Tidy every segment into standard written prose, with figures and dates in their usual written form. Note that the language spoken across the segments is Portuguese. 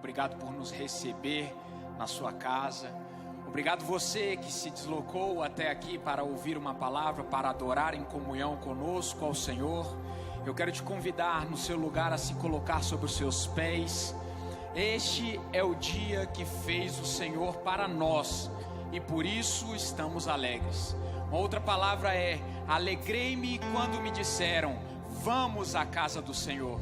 obrigado por nos receber na sua casa. Obrigado você que se deslocou até aqui para ouvir uma palavra, para adorar em comunhão conosco ao Senhor. Eu quero te convidar no seu lugar a se colocar sobre os seus pés. Este é o dia que fez o Senhor para nós e por isso estamos alegres. Uma outra palavra é: alegrei-me quando me disseram, vamos à casa do Senhor.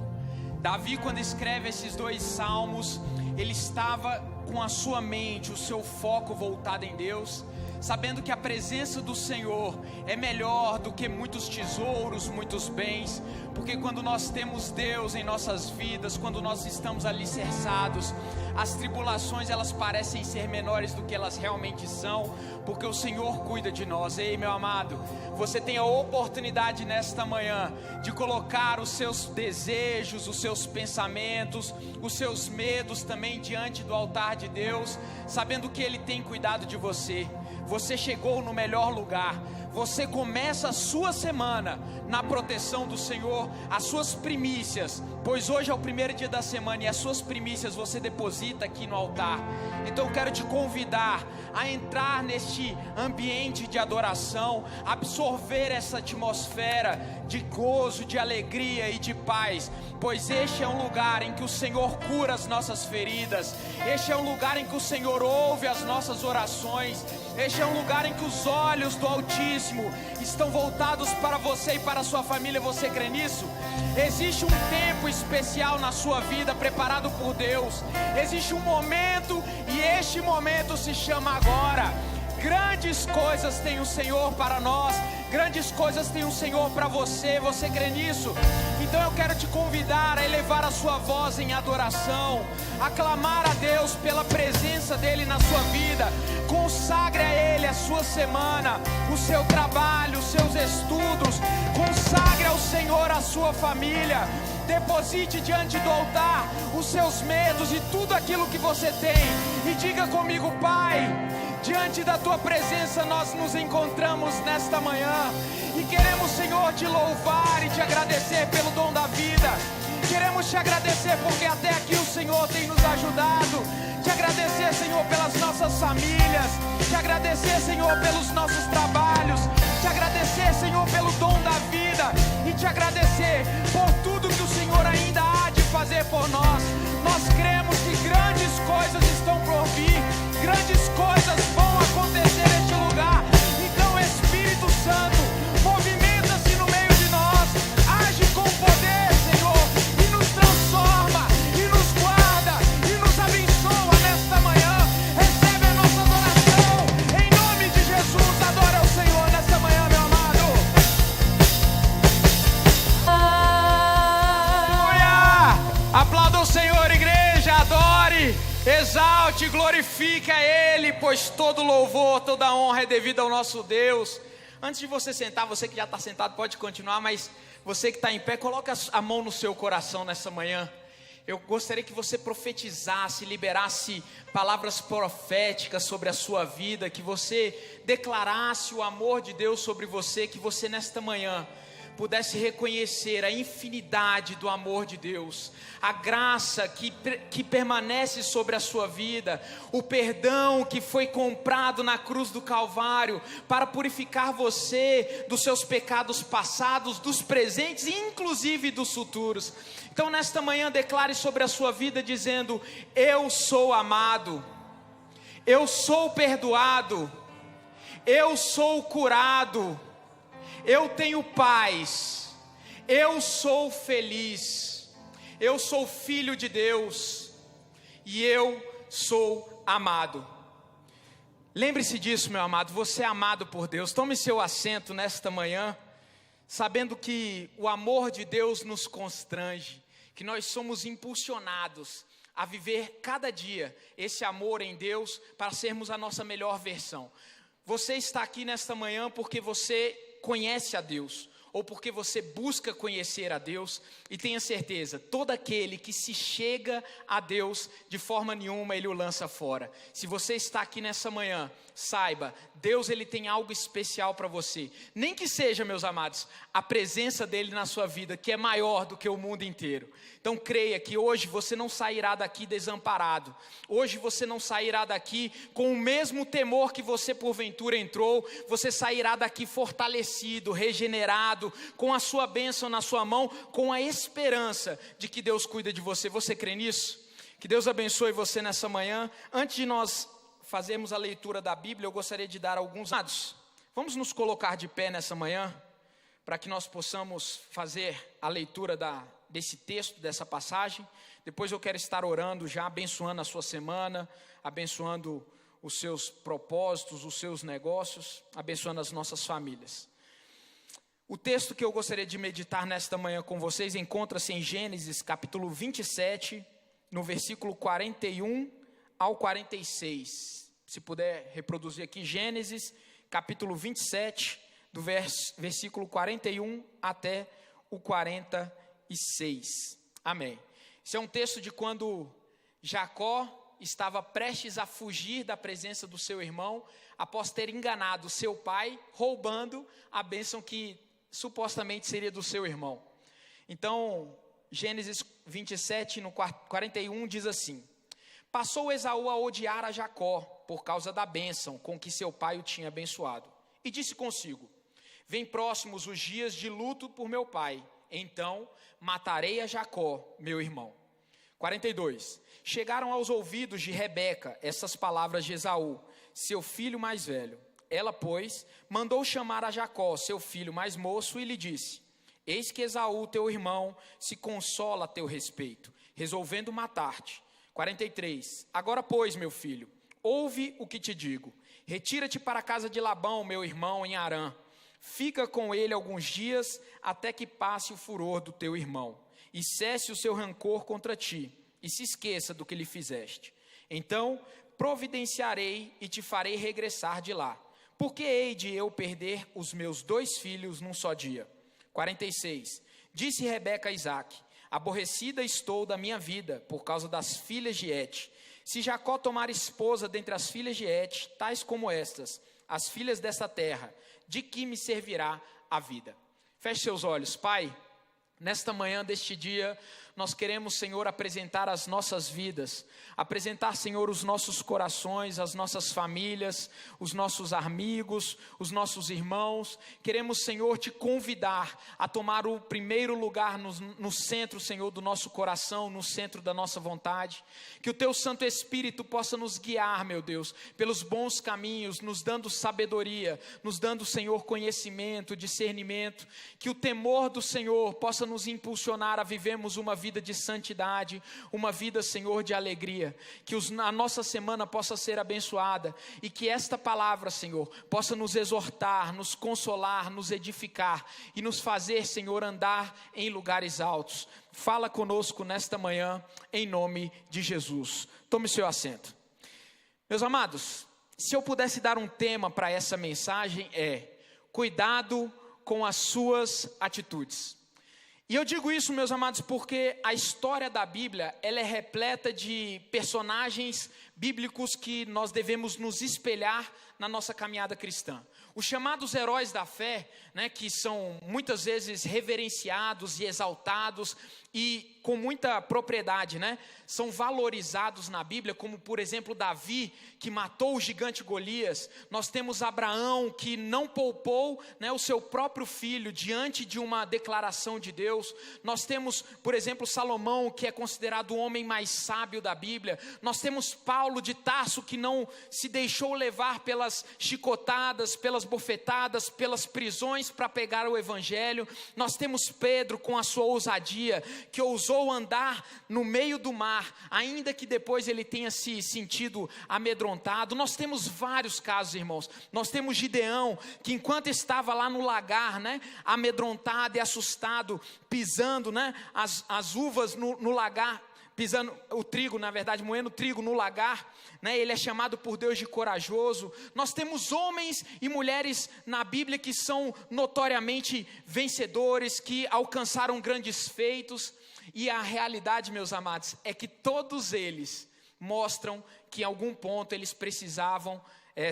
Davi, quando escreve esses 2 salmos, ele estava com a sua mente, o seu foco voltado em Deus, sabendo que a presença do Senhor é melhor do que muitos tesouros, muitos bens, porque quando nós temos Deus em nossas vidas, quando nós estamos alicerçados, as tribulações elas parecem ser menores do que elas realmente são, porque o Senhor cuida de nós. Ei, meu amado, você tem a oportunidade nesta manhã de colocar os seus desejos, os seus pensamentos, os seus medos também diante do altar de Deus, sabendo que Ele tem cuidado de você. Você chegou no melhor lugar. Você começa a sua semana na proteção do Senhor, as suas primícias, pois hoje é o primeiro dia da semana e as suas primícias você deposita aqui no altar. Então eu quero te convidar a entrar neste ambiente de adoração, absorver essa atmosfera de gozo, de alegria e de paz, pois este é um lugar em que o Senhor cura as nossas feridas, este é um lugar em que o Senhor ouve as nossas orações, este é um lugar em que os olhos do Altíssimo estão voltados para você e para a sua família. Você crê nisso? Existe um tempo especial na sua vida preparado por Deus, existe um momento e este momento se chama agora. Grandes coisas tem o Senhor para nós, grandes coisas tem o Senhor para você. Você crê nisso? Então eu quero te convidar a elevar a sua voz em adoração, a clamar a Deus pela presença dEle na sua vida. Consagre a Ele a sua semana, o seu trabalho, os seus estudos. Consagre ao Senhor a sua família. Deposite diante do altar os seus medos e tudo aquilo que você tem, e diga comigo: Pai, diante da Tua presença nós nos encontramos nesta manhã e queremos, Senhor, te louvar e te agradecer pelo dom da vida. Queremos te agradecer porque até aqui o Senhor tem nos ajudado. Te agradecer, Senhor, pelas nossas famílias. Te agradecer, Senhor, pelos nossos trabalhos. Te agradecer, Senhor, pelo dom da vida. E te agradecer por tudo que o Senhor ainda há de fazer por nós. Nós cremos que grandes coisas estão por vir. Grandes coisas vão acontecer neste lugar. Então, Espírito Santo, movimenta-se no meio de nós. Age com poder, Senhor, e nos transforma, e nos guarda, e nos abençoa nesta manhã. Recebe a nossa adoração, em nome de Jesus. Adora o Senhor nesta manhã, meu amado. Aleluia! Aplauda o Senhor, igreja, adore, exalte, glorifique a Ele, pois todo louvor, toda honra é devida ao nosso Deus. Antes de você sentar, você que já está sentado pode continuar, mas você que está em pé, coloque a mão no seu coração nessa manhã. Eu gostaria que você profetizasse, liberasse palavras proféticas sobre a sua vida, que você declarasse o amor de Deus sobre você, que você nesta manhã pudesse reconhecer a infinidade do amor de Deus, a graça que permanece sobre a sua vida, o perdão que foi comprado na cruz do Calvário para purificar você dos seus pecados passados, dos presentes e inclusive dos futuros. Então nesta manhã declare sobre a sua vida dizendo: eu sou amado, eu sou perdoado, eu sou curado, eu tenho paz, eu sou feliz, eu sou filho de Deus e eu sou amado. Lembre-se disso, meu amado, você é amado por Deus. Tome seu assento nesta manhã, sabendo que o amor de Deus nos constrange, que nós somos impulsionados a viver cada dia esse amor em Deus para sermos a nossa melhor versão. Você está aqui nesta manhã porque você conhece a Deus, ou porque você busca conhecer a Deus. E tenha certeza, todo aquele que se chega a Deus, de forma nenhuma Ele o lança fora. Se você está aqui nessa manhã, saiba, Deus Ele tem algo especial para você. Nem que seja, meus amados, a presença dEle na sua vida, que é maior do que o mundo inteiro. Então creia que hoje você não sairá daqui desamparado. Hoje você não sairá daqui com o mesmo temor que você porventura entrou. Você sairá daqui fortalecido, regenerado, com a sua bênção na sua mão, com a esperança de que Deus cuida de você. Você crê nisso? Que Deus abençoe você nessa manhã. Antes de nós fazermos a leitura da Bíblia, eu gostaria de dar alguns dados. Vamos nos colocar de pé nessa manhã, para que nós possamos fazer a leitura desse texto, dessa passagem. Depois eu quero estar orando já, abençoando a sua semana, abençoando os seus propósitos, os seus negócios, abençoando as nossas famílias. O texto que eu gostaria de meditar nesta manhã com vocês encontra-se em Gênesis capítulo 27, no versículo 41 ao 46. Se puder reproduzir aqui, Gênesis capítulo 27, do versículo 41 até o 46. Amém. Esse é um texto de quando Jacó estava prestes a fugir da presença do seu irmão, após ter enganado seu pai, roubando a bênção que supostamente seria do seu irmão. Então, Gênesis 27, no 41, diz assim: Passou Esaú a odiar a Jacó, por causa da bênção com que seu pai o tinha abençoado. E disse consigo: Vem próximos os dias de luto por meu pai, então matarei a Jacó, meu irmão. 42. Chegaram aos ouvidos de Rebeca essas palavras de Esaú, seu filho mais velho. Ela, pois, mandou chamar a Jacó, seu filho mais moço, e lhe disse: Eis que Esaú, teu irmão, se consola a teu respeito, resolvendo matar-te. 43. Agora, pois, meu filho, ouve o que te digo. Retira-te para a casa de Labão, meu irmão, em Harã. Fica com ele alguns dias, até que passe o furor do teu irmão, e cesse o seu rancor contra ti, e se esqueça do que lhe fizeste. Então providenciarei e te farei regressar de lá. Porque hei de eu perder os meus 2 filhos num só dia? 46. Disse Rebeca a Isaque: Aborrecida estou da minha vida, por causa das filhas de Et. Se Jacó tomar esposa dentre as filhas de Et, tais como estas, as filhas desta terra, de que me servirá a vida? Feche seus olhos. Pai, nesta manhã deste dia, nós queremos, Senhor, apresentar as nossas vidas, apresentar, Senhor, os nossos corações, as nossas famílias, os nossos amigos, os nossos irmãos. Queremos, Senhor, te convidar a tomar o primeiro lugar no centro, Senhor, do nosso coração, no centro da nossa vontade. Que o Teu Santo Espírito possa nos guiar, meu Deus, pelos bons caminhos, nos dando sabedoria, nos dando, Senhor, conhecimento, discernimento. Que o temor do Senhor possa nos impulsionar a vivermos uma vida de santidade, uma vida, Senhor, de alegria. Que a nossa semana possa ser abençoada e que esta palavra, Senhor, possa nos exortar, nos consolar, nos edificar e nos fazer, Senhor, andar em lugares altos. Fala conosco nesta manhã, em nome de Jesus. Tome seu assento. Meus amados, se eu pudesse dar um tema para essa mensagem, é: cuidado com as suas atitudes. E eu digo isso, meus amados, porque a história da Bíblia, ela é repleta de personagens bíblicos que nós devemos nos espelhar na nossa caminhada cristã. Os chamados heróis da fé, né, que são muitas vezes reverenciados e exaltados e com muita propriedade, né, são valorizados na Bíblia, como por exemplo Davi, que matou o gigante Golias. Nós temos Abraão, que não poupou, né, o seu próprio filho diante de uma declaração de Deus. Nós temos, por exemplo, Salomão, que é considerado o homem mais sábio da Bíblia. Nós temos Paulo de Tarso, que não se deixou levar pelas chicotadas, pelas bofetadas, pelas prisões para pegar o evangelho. Nós temos Pedro com a sua ousadia, que ousou andar no meio do mar, ainda que depois ele tenha se sentido amedrontado. Nós temos vários casos, irmãos. Nós temos Gideão, que enquanto estava lá no lagar, né, amedrontado e assustado, pisando, né, as uvas no lagar, pisando o trigo, na verdade, moendo trigo no lagar, né? Ele é chamado por Deus de corajoso. Nós temos homens e mulheres na Bíblia que são notoriamente vencedores, que alcançaram grandes feitos. E a realidade, meus amados, é que todos eles mostram que em algum ponto eles precisavam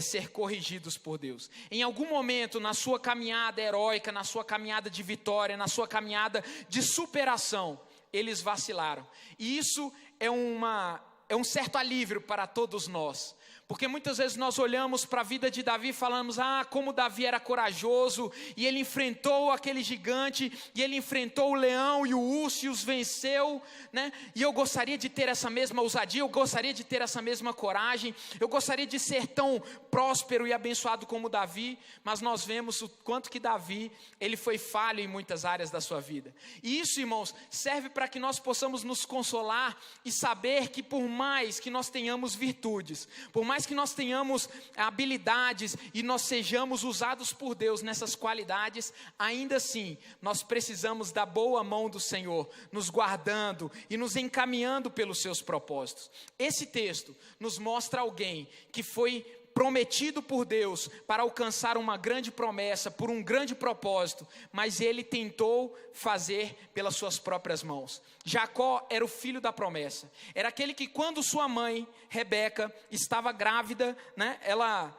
ser corrigidos por Deus. Em algum momento na sua caminhada heróica, na sua caminhada de vitória, na sua caminhada de superação, eles vacilaram. E isso é um certo alívio para todos nós. Porque muitas vezes nós olhamos para a vida de Davi e falamos, como Davi era corajoso, e ele enfrentou aquele gigante, e ele enfrentou o leão e o urso e os venceu, né? E eu gostaria de ter essa mesma ousadia, eu gostaria de ter essa mesma coragem, eu gostaria de ser tão próspero e abençoado como Davi, mas nós vemos o quanto que Davi, ele foi falho em muitas áreas da sua vida. E isso, irmãos, serve para que nós possamos nos consolar e saber que por mais que nós tenhamos virtudes, por mais que nós tenhamos habilidades e nós sejamos usados por Deus nessas qualidades, ainda assim, nós precisamos da boa mão do Senhor, nos guardando e nos encaminhando pelos seus propósitos. Esse texto nos mostra alguém que foi prometido por Deus para alcançar uma grande promessa, por um grande propósito, mas ele tentou fazer pelas suas próprias mãos. Jacó era o filho da promessa, era aquele que quando sua mãe, Rebeca, estava grávida, né, ela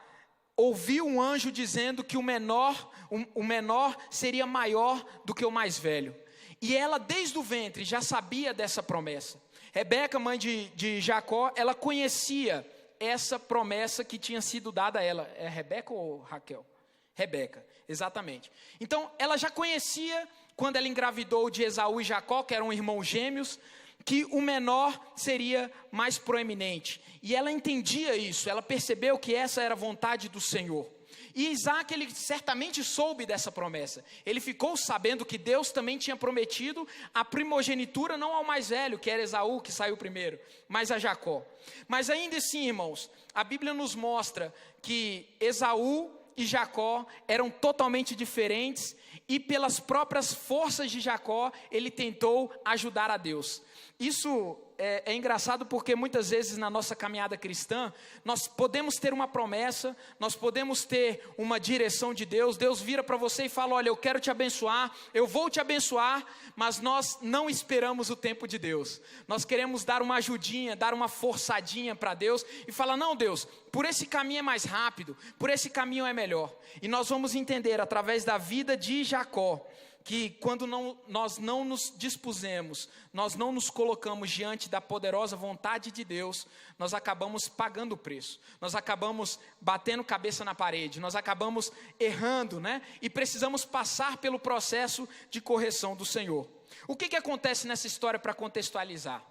ouviu um anjo dizendo que o menor seria maior do que o mais velho, e ela desde o ventre já sabia dessa promessa. Rebeca, mãe de Jacó, ela conhecia essa promessa que tinha sido dada a ela. É Rebeca ou Raquel? Rebeca, exatamente. Então, ela já conhecia, quando ela engravidou de Esaú e Jacó, que eram irmãos gêmeos, que o menor seria mais proeminente. E ela entendia isso, ela percebeu que essa era a vontade do Senhor. E Isaac, ele certamente soube dessa promessa. Ele ficou sabendo que Deus também tinha prometido a primogenitura, não ao mais velho, que era Esaú, que saiu primeiro, mas a Jacó. Mas ainda assim, irmãos, a Bíblia nos mostra que Esaú e Jacó eram totalmente diferentes, e pelas próprias forças de Jacó, ele tentou ajudar a Deus. Isso é engraçado porque muitas vezes na nossa caminhada cristã, nós podemos ter uma promessa, nós podemos ter uma direção de Deus, Deus vira para você e fala, olha, eu quero te abençoar, eu vou te abençoar, mas nós não esperamos o tempo de Deus, nós queremos dar uma ajudinha, dar uma forçadinha para Deus, e falar, não Deus, por esse caminho é mais rápido, por esse caminho é melhor. E nós vamos entender através da vida de Jacó, que quando nós não nos dispusemos, nós não nos colocamos diante da poderosa vontade de Deus, nós acabamos pagando o preço, nós acabamos batendo cabeça na parede, nós acabamos errando, né? E precisamos passar pelo processo de correção do Senhor. O que acontece nessa história para contextualizar?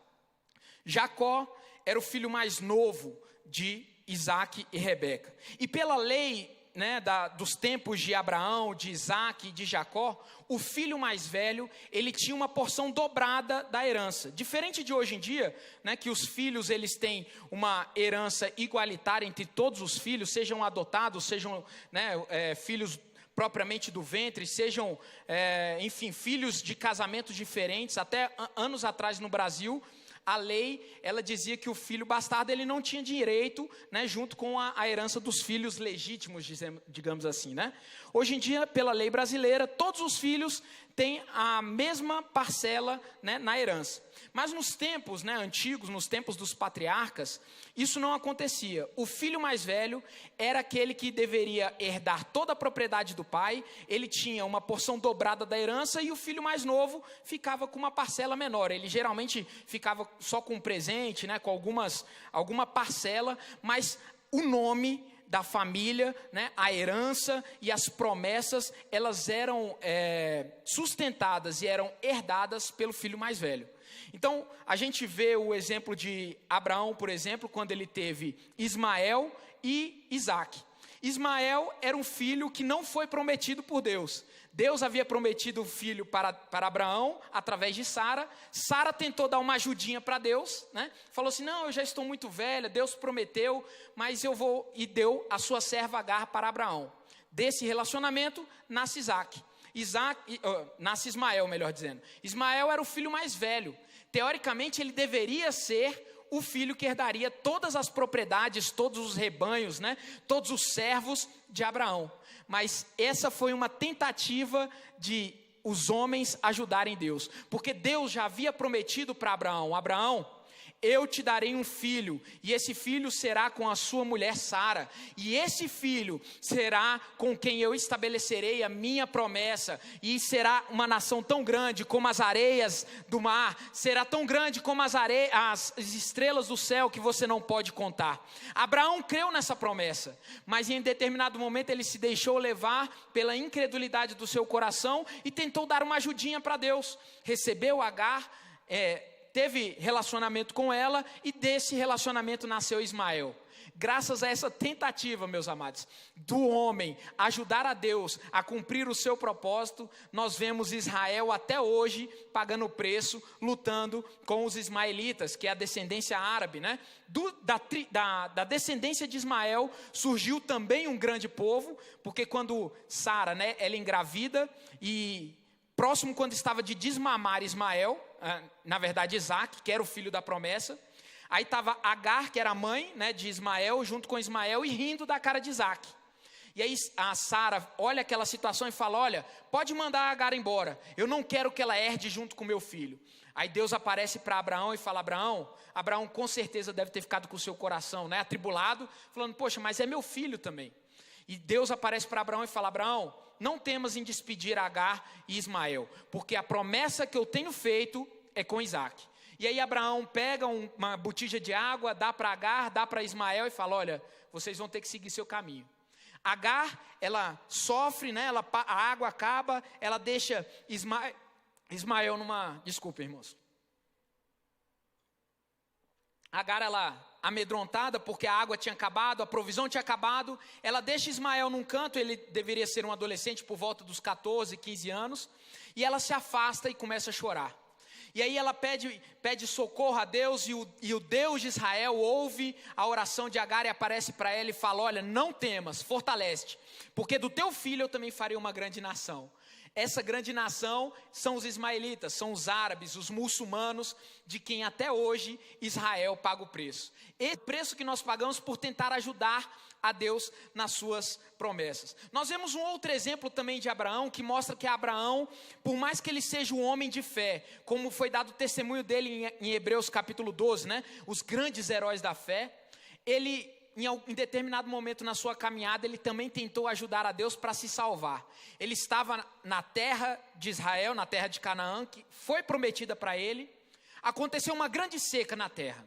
Jacó era o filho mais novo de Isaac e Rebeca, e pela lei, né, dos tempos de Abraão, de Isaac e de Jacó, o filho mais velho, ele tinha uma porção dobrada da herança. Diferente de hoje em dia, né, que os filhos eles têm uma herança igualitária entre todos os filhos, sejam adotados, sejam, né, filhos propriamente do ventre, sejam, enfim, filhos de casamentos diferentes. Até anos atrás no Brasil, a lei, ela dizia que o filho bastardo, ele não tinha direito, né, junto com a herança dos filhos legítimos, digamos assim, né? Hoje em dia, pela lei brasileira, todos os filhos têm a mesma parcela, né, na herança. Mas nos tempos, né, antigos, nos tempos dos patriarcas, isso não acontecia. O filho mais velho era aquele que deveria herdar toda a propriedade do pai, ele tinha uma porção dobrada da herança, e o filho mais novo ficava com uma parcela menor. Ele geralmente ficava só com um presente, né, com alguma parcela, mas o nome da família, né, a herança e as promessas, elas eram sustentadas e eram herdadas pelo filho mais velho. Então, a gente vê o exemplo de Abraão, por exemplo, quando ele teve Ismael e Isaac. Ismael era um filho que não foi prometido por Deus. Deus havia prometido o filho para Abraão, através de Sara. Sara tentou dar uma ajudinha para Deus, né? Falou assim, não, eu já estou muito velha, Deus prometeu, mas eu vou, e deu a sua serva Agar para Abraão. Desse relacionamento, nasce nasce Ismael, melhor dizendo. Ismael era o filho mais velho. teoricamente ele deveria ser o filho que herdaria todas as propriedades, todos os rebanhos, né? Todos os servos de Abraão. Mas essa foi uma tentativa de os homens ajudarem Deus, porque Deus já havia prometido para Abraão: Abraão, eu te darei um filho, e esse filho será com a sua mulher Sara, e esse filho será com quem eu estabelecerei a minha promessa, e será uma nação tão grande como as areias do mar, será tão grande como as estrelas do céu que você não pode contar. Abraão creu nessa promessa, mas em determinado momento ele se deixou levar pela incredulidade do seu coração e tentou dar uma ajudinha para Deus. Recebeu Agar, teve relacionamento com ela, e desse relacionamento nasceu Ismael. Graças a essa tentativa, meus amados, do homem ajudar a Deus a cumprir o seu propósito, nós vemos Israel até hoje pagando o preço, lutando com os ismaelitas, que é a descendência árabe, né? Da descendência de Ismael surgiu também um grande povo, porque quando Sara, né, ela engravida, e próximo quando estava de desmamar Ismael, na verdade Isaac, que era o filho da promessa, aí estava Agar, que era a mãe, né, de Ismael, junto com Ismael, e rindo da cara de Isaac. E aí a Sara olha aquela situação e fala: olha, pode mandar a Agar embora, eu não quero que ela herde junto com meu filho. Aí Deus aparece para Abraão e fala: Abraão com certeza deve ter ficado com o seu coração, né, atribulado, falando: poxa, mas é meu filho também. E Deus aparece para Abraão e fala: Abraão, não temas em despedir Agar e Ismael, porque a promessa que eu tenho feito é com Isaac. E aí Abraão pega uma botija de água, dá para Agar, dá para Ismael e fala: olha, vocês vão ter que seguir seu caminho. Agar, ela sofre, né? A água acaba, ela deixa Ismael numa... Desculpa, irmãos. Agar, ela amedrontada porque a água tinha acabado, a provisão tinha acabado, ela deixa Ismael num canto, ele deveria ser um adolescente por volta dos 14, 15 anos, e ela se afasta e começa a chorar. E aí ela pede socorro a Deus, e o Deus de Israel ouve a oração de Agar e aparece para ela e fala: olha, não temas, fortalece-te, porque do teu filho eu também farei uma grande nação. Essa grande nação são os ismaelitas, são os árabes, os muçulmanos, de quem até hoje Israel paga o preço. Esse preço que nós pagamos por tentar ajudar a Deus nas suas promessas. Nós vemos um outro exemplo também de Abraão, que mostra que Abraão, por mais que ele seja um homem de fé, como foi dado o testemunho dele em Hebreus capítulo 12, né? Os grandes heróis da fé, ele... Em determinado momento na sua caminhada, ele também tentou ajudar a Deus para se salvar. Ele estava na terra de Israel, na terra de Canaã, que foi prometida para ele. Aconteceu uma grande seca na terra.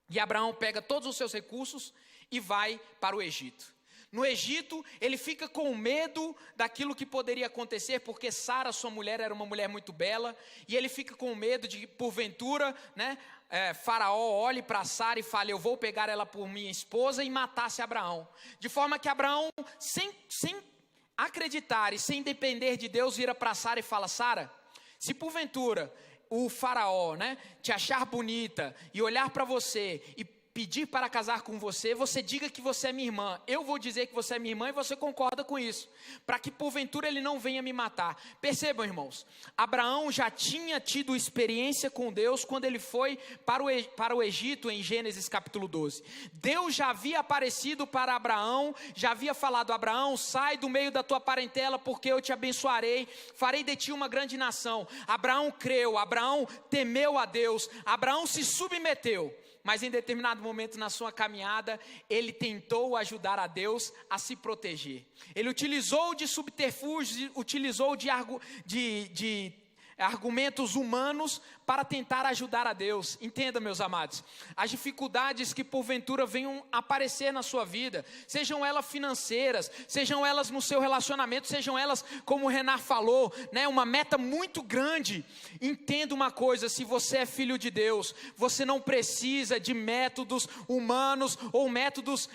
E Abraão pega todos os seus recursos e vai para o Egito. No Egito, ele fica com medo daquilo que poderia acontecer, porque Sara, sua mulher, era uma mulher muito bela. E ele fica com medo de, porventura, né, Faraó olhe para Sara e fale: eu vou pegar ela por minha esposa, e matasse Abraão. De forma que Abraão, sem acreditar e sem depender de Deus, vira para Sara e fala: Sara, se porventura o Faraó, né, te achar bonita e olhar para você e pedir para casar com você, você diga que você é minha irmã. Eu vou dizer que você é minha irmã e você concorda com isso, para que porventura ele não venha me matar. Percebam, irmãos, Abraão já tinha tido experiência com Deus quando ele foi para o Egito, em Gênesis capítulo 12. Deus já havia aparecido para Abraão, já havia falado: Abraão, sai do meio da tua parentela, porque eu te abençoarei, farei de ti uma grande nação. Abraão creu, Abraão temeu a Deus, Abraão se submeteu. Mas em determinado momento na sua caminhada, ele tentou ajudar a Deus a se proteger. Ele utilizou de subterfúgios, utilizou de argumentos humanos para tentar ajudar a Deus. Entenda, meus amados, as dificuldades que porventura venham aparecer na sua vida, sejam elas financeiras, sejam elas no seu relacionamento, sejam elas, como o Renan falou, né, uma meta muito grande. Entenda uma coisa: se você é filho de Deus, você não precisa de métodos humanos ou métodos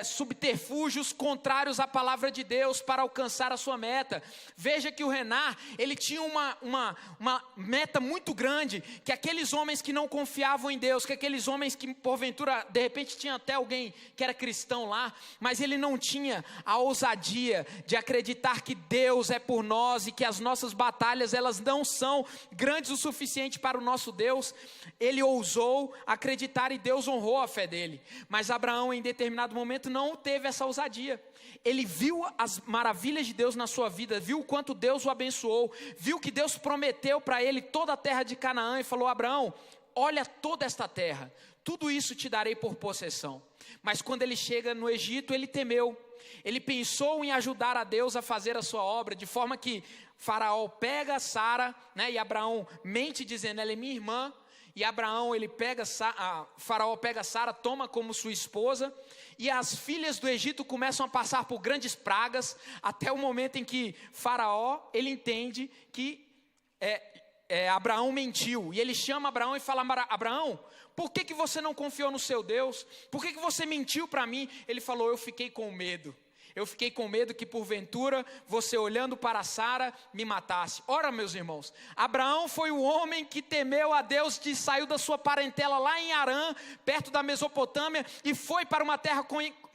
subterfúgios contrários à palavra de Deus para alcançar a sua meta. Veja que o Renan, ele tinha uma uma meta muito grande, que aqueles homens que não confiavam em Deus, que aqueles homens que porventura, de repente tinha até alguém que era cristão lá, mas ele não tinha a ousadia de acreditar que Deus é por nós e que as nossas batalhas, elas não são grandes o suficiente para o nosso Deus. Ele ousou acreditar e Deus honrou a fé dele. Mas Abraão, em determinado momento, não teve essa ousadia. Ele viu as maravilhas de Deus na sua vida, viu o quanto Deus o abençoou, viu que Deus prometeu para ele toda a terra de Canaã e falou: Abraão, olha toda esta terra, tudo isso te darei por possessão. Mas quando ele chega no Egito, ele temeu, ele pensou em ajudar a Deus a fazer a sua obra, de forma que Faraó pega Sara, né, e Abraão mente dizendo: ela é minha irmã. E Abraão, Faraó pega Sara, toma como sua esposa, e as filhas do Egito começam a passar por grandes pragas, até o momento em que Faraó, ele entende que Abraão mentiu, e ele chama Abraão e fala: Abraão, por que você não confiou no seu Deus? Por que você mentiu para mim? Ele falou: eu fiquei com medo. Eu fiquei com medo que porventura você, olhando para Sara, me matasse. Ora, meus irmãos, Abraão foi o homem que temeu a Deus, que saiu da sua parentela lá em Harã, perto da Mesopotâmia, e foi para uma terra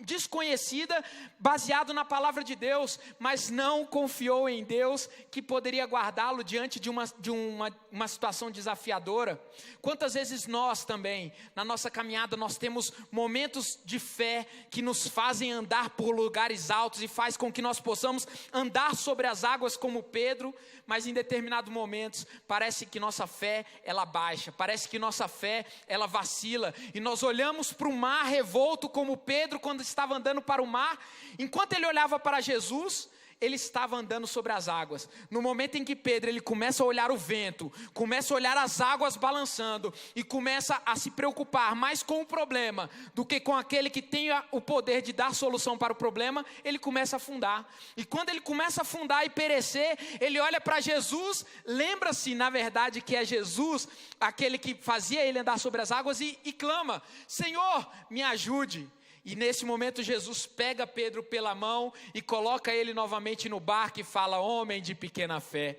desconhecida, baseado na palavra de Deus, mas não confiou em Deus, que poderia guardá-lo diante de uma situação desafiadora. Quantas vezes nós também, na nossa caminhada, nós temos momentos de fé que nos fazem andar por lugares altos e faz com que nós possamos andar sobre as águas como Pedro, mas em determinados momentos parece que nossa fé ela baixa, parece que nossa fé ela vacila, e nós olhamos para o mar revolto como Pedro quando estava andando para o mar. Enquanto ele olhava para Jesus, ele estava andando sobre as águas. No momento em que Pedro ele começa a olhar o vento, começa a olhar as águas balançando e começa a se preocupar mais com o problema do que com aquele que tem o poder de dar solução para o problema, ele começa a afundar. E quando ele começa a afundar e perecer, ele olha para Jesus, lembra-se na verdade que é Jesus aquele que fazia ele andar sobre as águas, e clama: Senhor, me ajude. E nesse momento Jesus pega Pedro pela mão e coloca ele novamente no barco e fala: homem de pequena fé.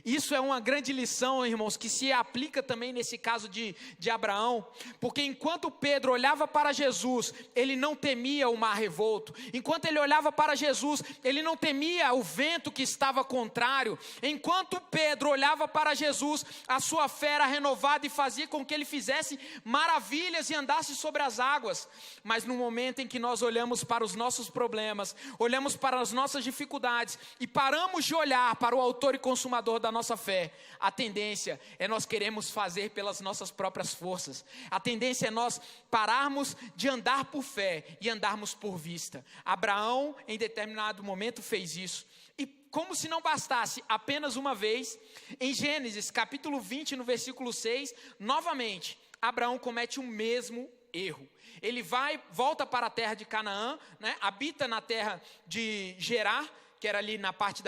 Isso é uma grande lição, irmãos, que se aplica também nesse caso de Abraão, porque enquanto Pedro olhava para Jesus, ele não temia o mar revolto. Enquanto ele olhava para Jesus, ele não temia o vento que estava contrário. Enquanto Pedro olhava para Jesus, a sua fé era renovada e fazia com que ele fizesse maravilhas e andasse sobre as águas. Mas no momento em que nós olhamos para os nossos problemas, olhamos para as nossas dificuldades e paramos de olhar para o autor e consumador da nossa fé, a tendência é nós queremos fazer pelas nossas próprias forças. A tendência é nós pararmos de andar por fé e andarmos por vista. Abraão, em determinado momento, fez isso. E como se não bastasse, apenas uma vez, em Gênesis capítulo 20, no versículo 6, novamente, Abraão comete o mesmo erro. Ele volta para a terra de Canaã, né, habita na terra de Gerar, que era ali na parte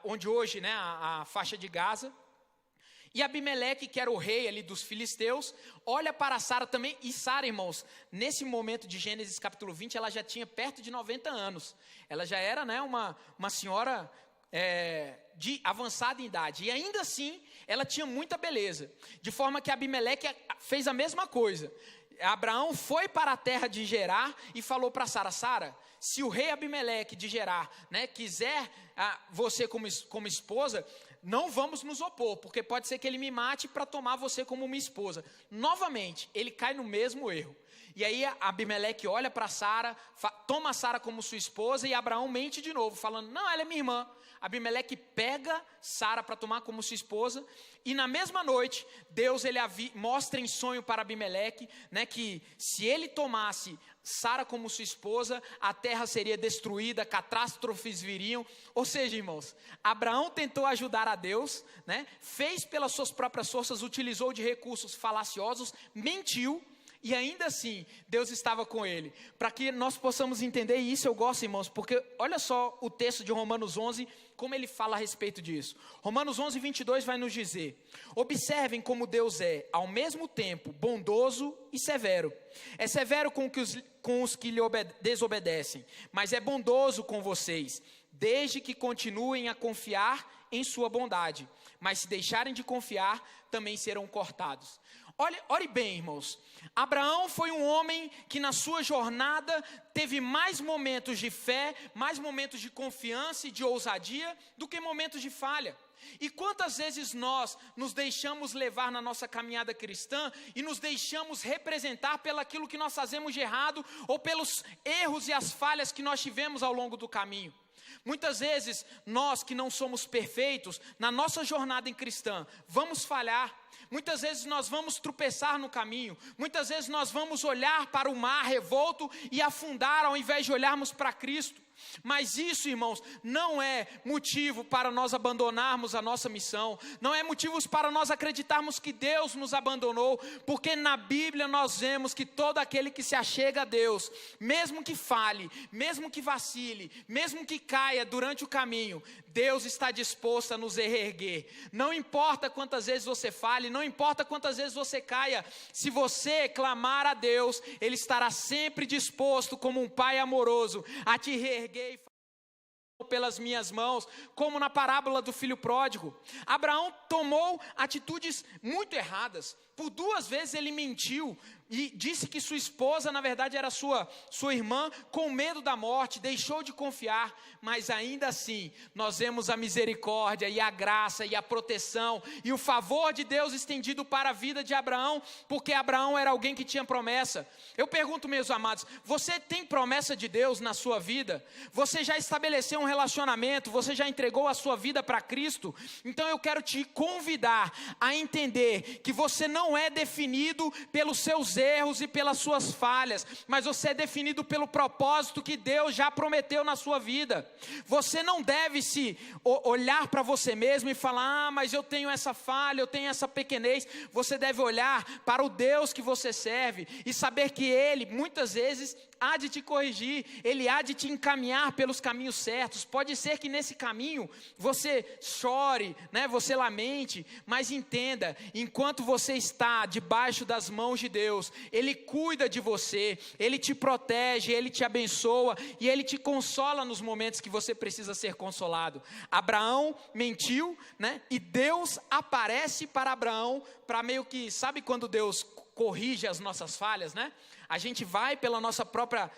onde hoje, né, a faixa de Gaza. E Abimeleque, que era o rei ali dos filisteus, olha para Sara também. E Sara, irmãos, nesse momento de Gênesis capítulo 20, ela já tinha perto de 90 anos. Ela já era, né, uma senhora de avançada idade. E ainda assim, ela tinha muita beleza. De forma que Abimeleque fez a mesma coisa. Abraão foi para a terra de Gerar e falou para Sara: Sara, se o rei Abimeleque de Gerar, né, quiser você como esposa, não vamos nos opor, porque pode ser que ele me mate para tomar você como minha esposa. Novamente, ele cai no mesmo erro. E aí Abimeleque olha para Sara, toma Sara como sua esposa, e Abraão mente de novo, falando: não, ela é minha irmã. Abimeleque pega Sara para tomar como sua esposa, e na mesma noite, Deus ele mostra em sonho para Abimeleque, né, que se ele tomasse Sara como sua esposa, a terra seria destruída, catástrofes viriam. Ou seja, irmãos, Abraão tentou ajudar a Deus, né, fez pelas suas próprias forças, utilizou de recursos falaciosos, mentiu, e ainda assim, Deus estava com ele. Para que nós possamos entender isso, eu gosto, irmãos, porque olha só o texto de Romanos 11, como ele fala a respeito disso. Romanos 11, 22 vai nos dizer: observem como Deus é, ao mesmo tempo, bondoso e severo. É severo com os que lhe desobedecem, mas é bondoso com vocês. desde que continuem a confiar em sua bondade. Mas se deixarem de confiar, também serão cortados. Ore bem, irmãos. Abraão foi um homem que na sua jornada teve mais momentos de fé, mais momentos de confiança e de ousadia do que momentos de falha. E quantas vezes nós nos deixamos levar na nossa caminhada cristã e nos deixamos representar pelaquilo que nós fazemos de errado ou pelos erros e as falhas que nós tivemos ao longo do caminho. Muitas vezes nós que não somos perfeitos, na nossa jornada em cristã, vamos falhar. Muitas vezes nós vamos tropeçar no caminho. Muitas vezes nós vamos olhar para o mar revolto e afundar ao invés de olharmos para Cristo. Mas isso, irmãos, não é motivo para nós abandonarmos a nossa missão. Não é motivo para nós acreditarmos que Deus nos abandonou. Porque na Bíblia nós vemos que todo aquele que se achega a Deus, mesmo que falhe, mesmo que vacile, mesmo que caia durante o caminho, Deus está disposto a nos reerguer. Não importa quantas vezes você fale, não importa quantas vezes você caia, se você clamar a Deus, Ele estará sempre disposto, como um pai amoroso, a te reerguer pelas minhas mãos, como na parábola do filho pródigo. Abraão tomou atitudes muito erradas. Por 2 vezes ele mentiu e disse que sua esposa na verdade era sua irmã, com medo da morte, deixou de confiar. Mas ainda assim nós vemos a misericórdia e a graça e a proteção e o favor de Deus estendido para a vida de Abraão, porque Abraão era alguém que tinha promessa. Eu pergunto, meus amados, você tem promessa de Deus na sua vida? Você já estabeleceu um relacionamento? Você já entregou a sua vida para Cristo? Então eu quero te convidar a entender que você não é definido pelos seus erros e pelas suas falhas, mas você é definido pelo propósito que Deus já prometeu na sua vida. Você não deve se olhar para você mesmo e falar, mas eu tenho essa falha, eu tenho essa pequenez. Você deve olhar para o Deus que você serve e saber que Ele, muitas vezes, há de te corrigir, Ele há de te encaminhar pelos caminhos certos. Pode ser que nesse caminho você chore, né, você lamente, mas entenda, enquanto você está debaixo das mãos de Deus, Ele cuida de você, Ele te protege, Ele te abençoa e Ele te consola nos momentos que você precisa ser consolado. Abraão mentiu, né, e Deus aparece para Abraão, para meio que, sabe quando Deus corrige as nossas falhas, né? A gente vai pela nossa própria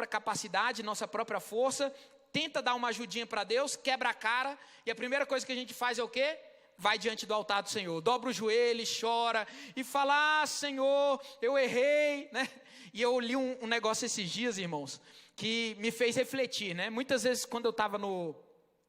capacidade, nossa própria força, tenta dar uma ajudinha para Deus, quebra a cara, e a primeira coisa que a gente faz é o quê? Vai diante do altar do Senhor, dobra o joelho, chora, e fala, Senhor, eu errei, né? E eu li um negócio esses dias, irmãos, que me fez refletir, né? Muitas vezes quando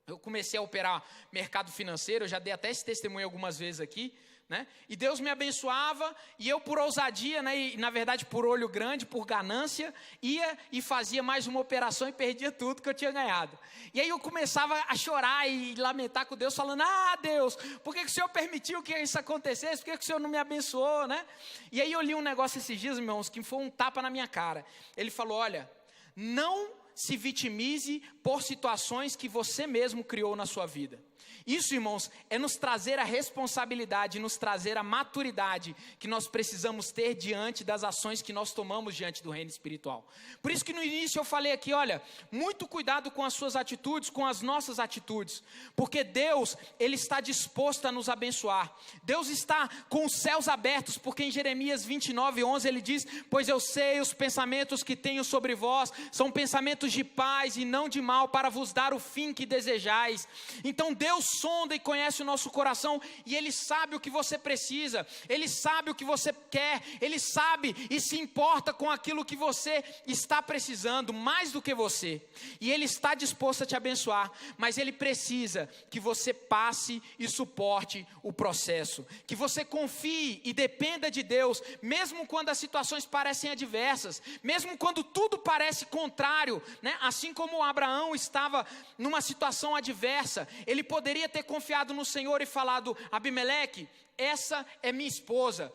eu comecei a operar mercado financeiro, eu já dei até esse testemunho algumas vezes aqui, né? E Deus me abençoava e eu por ousadia, né, e na verdade por olho grande, por ganância, ia e fazia mais uma operação e perdia tudo que eu tinha ganhado. E aí eu começava a chorar e lamentar com Deus, falando, Deus, por que o Senhor permitiu que isso acontecesse? Por que o Senhor não me abençoou, né? E aí eu li um negócio esses dias, irmãos, que foi um tapa na minha cara. Ele falou, olha, não se vitimize por situações que você mesmo criou na sua vida. Isso, irmãos, é nos trazer a responsabilidade, nos trazer a maturidade que nós precisamos ter diante das ações que nós tomamos diante do reino espiritual. Por isso que no início eu falei aqui, olha, muito cuidado com as suas atitudes, com as nossas atitudes, porque Deus, Ele está disposto a nos abençoar. Deus está com os céus abertos, porque em Jeremias 29:11 Ele diz, pois eu sei os pensamentos que tenho sobre vós, são pensamentos de paz e não de mal, para vos dar o fim que desejais. Então Deus sonda e conhece o nosso coração, e Ele sabe o que você precisa, Ele sabe o que você quer, Ele sabe e se importa com aquilo que você está precisando, mais do que você, e Ele está disposto a te abençoar, mas Ele precisa que você passe e suporte o processo, que você confie e dependa de Deus, mesmo quando as situações parecem adversas, mesmo quando tudo parece contrário, né? Assim como Abraão estava numa situação adversa, ele poderia ter confiado no Senhor e falado, Abimeleque, essa é minha esposa,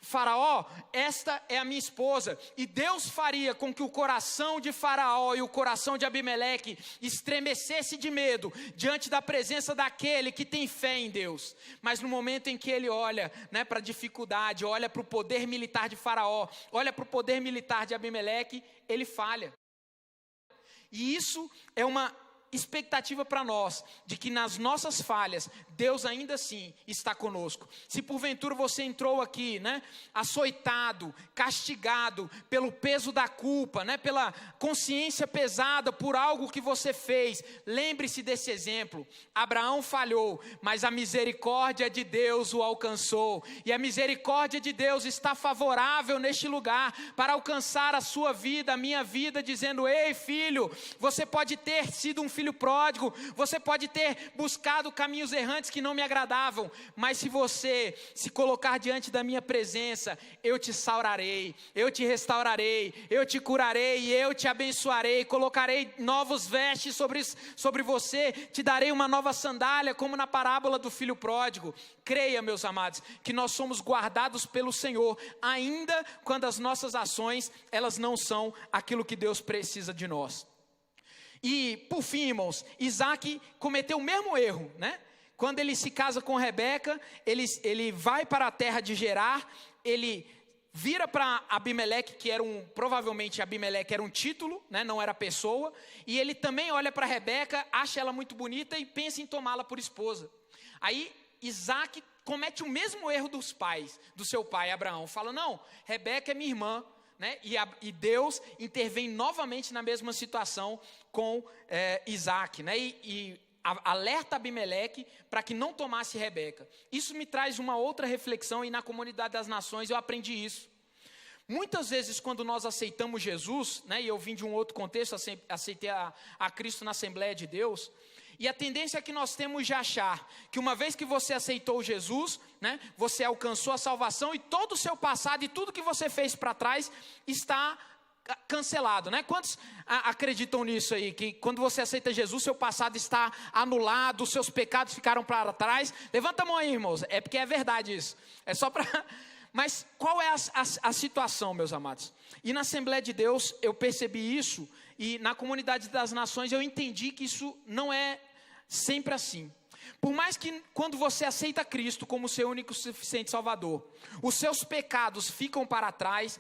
Faraó, esta é a minha esposa, e Deus faria com que o coração de Faraó e o coração de Abimeleque estremecesse de medo, diante da presença daquele que tem fé em Deus. Mas no momento em que ele olha, né, para a dificuldade, olha para o poder militar de Faraó, olha para o poder militar de Abimeleque, ele falha. E isso é uma expectativa para nós de que nas nossas falhas, Deus ainda assim está conosco. Se porventura você entrou aqui, né, açoitado, castigado pelo peso da culpa, né, pela consciência pesada por algo que você fez, lembre-se desse exemplo. Abraão falhou, mas a misericórdia de Deus o alcançou, e a misericórdia de Deus está favorável neste lugar para alcançar a sua vida, a minha vida, dizendo: ei filho, você pode ter sido um filho pródigo, você pode ter buscado caminhos errantes que não me agradavam, mas se você se colocar diante da minha presença, eu te sararei, eu te restaurarei, eu te curarei e eu te abençoarei, colocarei novos vestes sobre você, te darei uma nova sandália, como na parábola do filho pródigo. Creia, meus amados, que nós somos guardados pelo Senhor, ainda quando as nossas ações, elas não são aquilo que Deus precisa de nós. E por fim, irmãos, Isaac cometeu o mesmo erro, né? Quando ele se casa com Rebeca, ele vai para a terra de Gerar, ele vira para Abimeleque, provavelmente Abimeleque era um título, né? Não era pessoa, e ele também olha para Rebeca, acha ela muito bonita e pensa em tomá-la por esposa. Aí Isaac comete o mesmo erro dos pais, do seu pai Abraão, fala: não, Rebeca é minha irmã, né? E Deus intervém novamente na mesma situação com Isaac, né? E alerta Abimeleque para que não tomasse Rebeca. Isso me traz uma outra reflexão, e na comunidade das nações eu aprendi isso. Muitas vezes quando nós aceitamos Jesus, né, e eu vim de um outro contexto, aceitei a Cristo na Assembleia de Deus, e a tendência que nós temos de achar que uma vez que você aceitou Jesus, né, você alcançou a salvação e todo o seu passado e tudo que você fez para trás está cancelado, né? Quantos acreditam nisso aí? Que quando você aceita Jesus, seu passado está anulado, seus pecados ficaram para trás? Levanta a mão aí, irmãos. É porque é verdade isso. É só para... Mas qual é a situação, meus amados? E na Assembleia de Deus eu percebi isso, e na comunidade das nações eu entendi que isso não é sempre assim. Por mais que quando você aceita Cristo como seu único e suficiente Salvador, os seus pecados ficam para trás,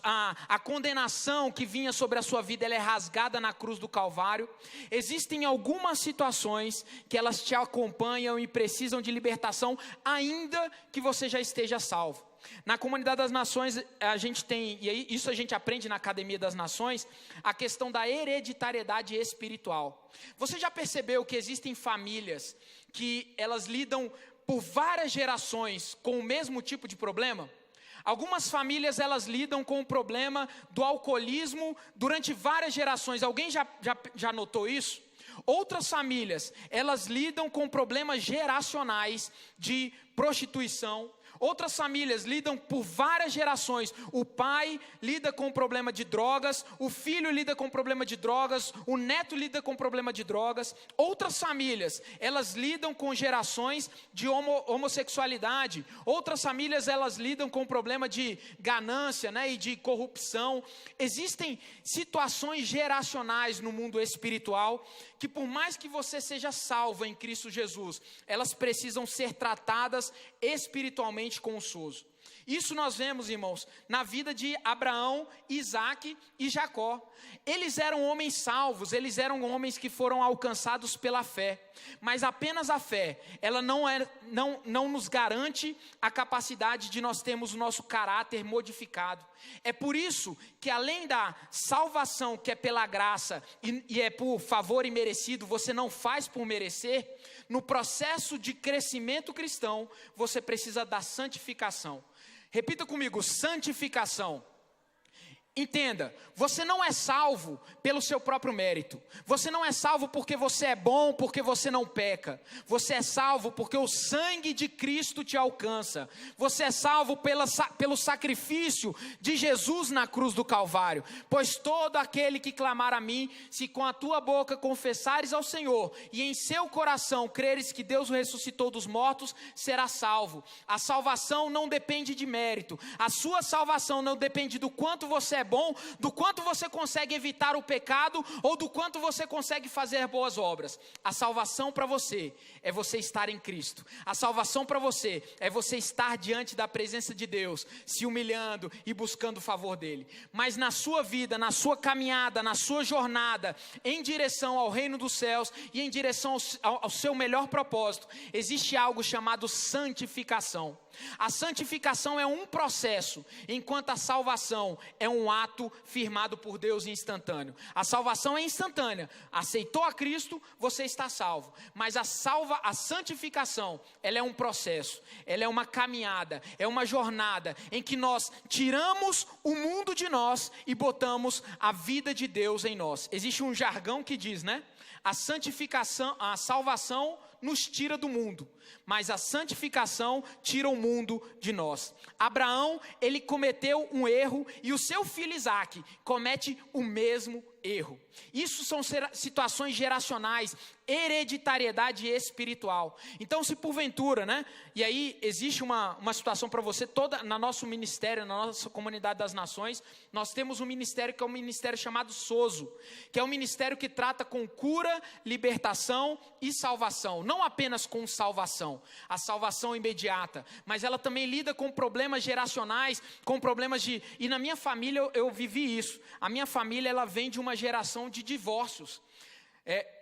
a condenação que vinha sobre a sua vida, ela é rasgada na cruz do Calvário. Existem algumas situações que elas te acompanham e precisam de libertação, ainda que você já esteja salvo. Na comunidade das nações a gente tem, e isso a gente aprende na Academia das Nações, a questão da hereditariedade espiritual. Você já percebeu que existem famílias que elas lidam por várias gerações com o mesmo tipo de problema? Algumas famílias elas lidam com o problema do alcoolismo durante várias gerações. Alguém já notou isso? Outras famílias elas lidam com problemas geracionais de prostituição. Outras famílias lidam por várias gerações. O pai lida com o problema de drogas, o filho lida com o problema de drogas, o neto lida com o problema de drogas. Outras famílias, elas lidam com gerações de homossexualidade. Outras famílias, elas lidam com o problema de ganância, né, e de corrupção. Existem situações geracionais no mundo espiritual que, por mais que você seja salvo em Cristo Jesus, elas precisam ser tratadas espiritualmente com o sozo. Isso nós vemos, irmãos, na vida de Abraão, Isaac e Jacó. Eles eram homens salvos, eles eram homens que foram alcançados pela fé. Mas apenas a fé, ela não nos garante a capacidade de nós termos o nosso caráter modificado. É por isso que, além da salvação que é pela graça e é por favor imerecido, você não faz por merecer, no processo de crescimento cristão, você precisa da santificação. Repita comigo: santificação. Entenda, você não é salvo pelo seu próprio mérito. Você não é salvo porque você é bom, porque você não peca. Você é salvo porque o sangue de Cristo te alcança. Você é salvo pelo sacrifício de Jesus na cruz do Calvário. Pois todo aquele que clamar a mim, se com a tua boca confessares ao Senhor e em seu coração creres que Deus o ressuscitou dos mortos, será salvo. A salvação não depende de mérito. A sua salvação não depende do quanto você é bom, do quanto você consegue evitar o pecado ou do quanto você consegue fazer boas obras. A salvação para você é você estar em Cristo. A salvação para você é você estar diante da presença de Deus, se humilhando e buscando o favor dele. Mas na sua vida, na sua caminhada, na sua jornada, em direção ao reino dos céus e em direção ao seu melhor propósito, existe algo chamado santificação. A santificação é um processo, enquanto a salvação é um ato firmado por Deus instantâneo. A salvação é instantânea. Aceitou a Cristo, você está salvo. Mas a santificação, ela é um processo, ela é uma caminhada, é uma jornada em que nós tiramos o mundo de nós e botamos a vida de Deus em nós. Existe um jargão que diz, né? A santificação, a salvação nos tira do mundo, mas a santificação tira o mundo de nós. Abraão, ele cometeu um erro e o seu filho Isaque comete o mesmo erro. Isso são situações geracionais, hereditariedade espiritual. Então, se porventura, né? E aí existe uma situação para você, toda na nosso ministério, na nossa comunidade das nações, nós temos um ministério que é um ministério chamado SOSO, que é um ministério que trata com cura, libertação e salvação. Não apenas com salvação, a salvação imediata, mas ela também lida com problemas geracionais, com problemas de... E na minha família eu vivi isso. A minha família, ela vem de uma geração de divórcios.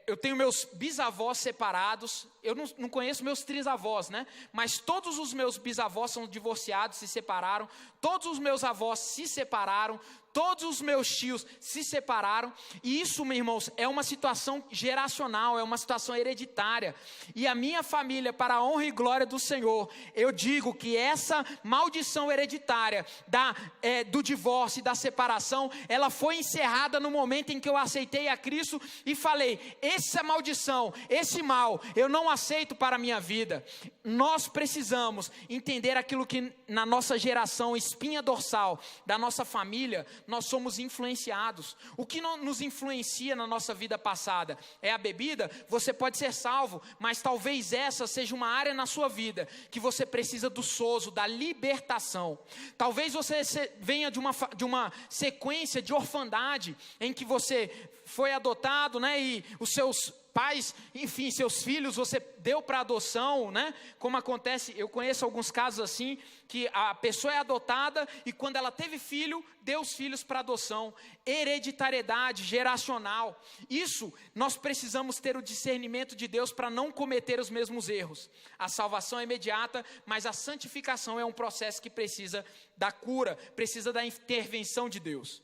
Eu tenho meus bisavós separados, eu não conheço meus trisavós, né? Mas todos os meus bisavós são divorciados, se separaram, todos os meus avós se separaram, todos os meus tios se separaram, e isso, meus irmãos, é uma situação geracional, é uma situação hereditária, e a minha família, para a honra e glória do Senhor, eu digo que essa maldição hereditária do divórcio e da separação, ela foi encerrada no momento em que eu aceitei a Cristo e falei, essa maldição, esse mal, eu não aceito para a minha vida. Nós precisamos entender aquilo que na nossa geração, espinha dorsal da nossa família, nós somos influenciados. O que nos influencia na nossa vida passada é a bebida. Você pode ser salvo, mas talvez essa seja uma área na sua vida que você precisa do sozo, da libertação. Talvez você venha de uma sequência de orfandade em que você foi adotado, né? E os seus pais, enfim, seus filhos, você deu para adoção, né? Como acontece, eu conheço alguns casos assim, que a pessoa é adotada e quando ela teve filho, deu os filhos para adoção. Hereditariedade, geracional. Isso, nós precisamos ter o discernimento de Deus para não cometer os mesmos erros. A salvação é imediata, mas a santificação é um processo que precisa da cura, precisa da intervenção de Deus.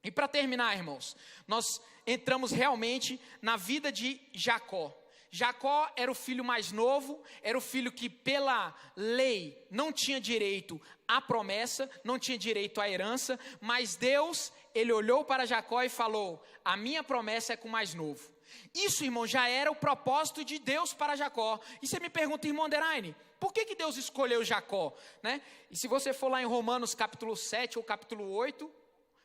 E para terminar, irmãos, nós entramos realmente na vida de Jacó. Jacó era o filho mais novo, era o filho que pela lei não tinha direito à promessa, não tinha direito à herança, mas Deus, ele olhou para Jacó e falou, a minha promessa é com o mais novo. Isso, irmão, já era o propósito de Deus para Jacó. E você me pergunta, irmão Deraine, por que Deus escolheu Jacó? Né? E se você for lá em Romanos capítulo 7 ou capítulo 8...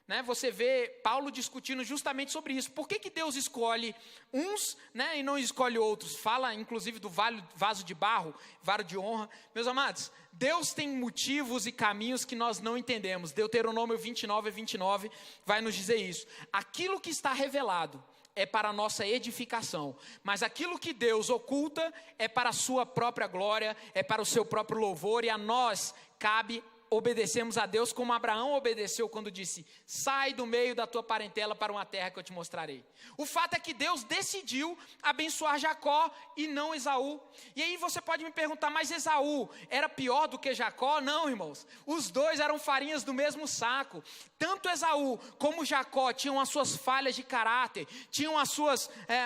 né, você vê Paulo discutindo justamente sobre isso. Por que Deus escolhe uns, né, e não escolhe outros? Fala inclusive do vaso de barro, vara de honra. Meus amados, Deus tem motivos e caminhos que nós não entendemos. Deuteronômio 29:29 vai nos dizer isso. Aquilo que está revelado é para a nossa edificação, mas aquilo que Deus oculta é para a sua própria glória, é para o seu próprio louvor, e a nós cabe obedecemos a Deus como Abraão obedeceu quando disse, sai do meio da tua parentela para uma terra que eu te mostrarei. O fato é que Deus decidiu abençoar Jacó e não Esaú. E aí você pode me perguntar, mas Esaú era pior do que Jacó? Não, irmãos, os dois eram farinhas do mesmo saco. Tanto Esaú como Jacó tinham as suas falhas de caráter, tinham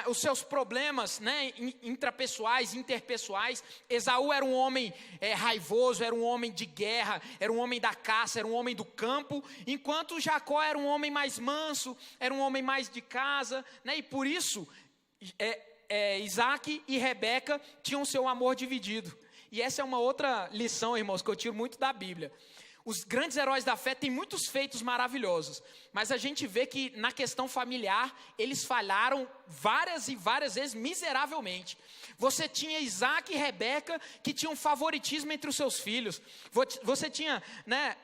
os seus problemas, né, intrapessoais, interpessoais. Esaú era um homem raivoso, era um homem de guerra, era um homem da caça, era um homem do campo, enquanto Jacó era um homem mais manso, era um homem mais de casa, né? E por isso Isaac e Rebeca tinham seu amor dividido. E essa é uma outra lição, irmãos, que eu tiro muito da Bíblia. Os grandes heróis da fé têm muitos feitos maravilhosos, mas a gente vê que na questão familiar, eles falharam várias e várias vezes miseravelmente. Você tinha Isaac e Rebeca que tinham favoritismo entre os seus filhos. Você tinha,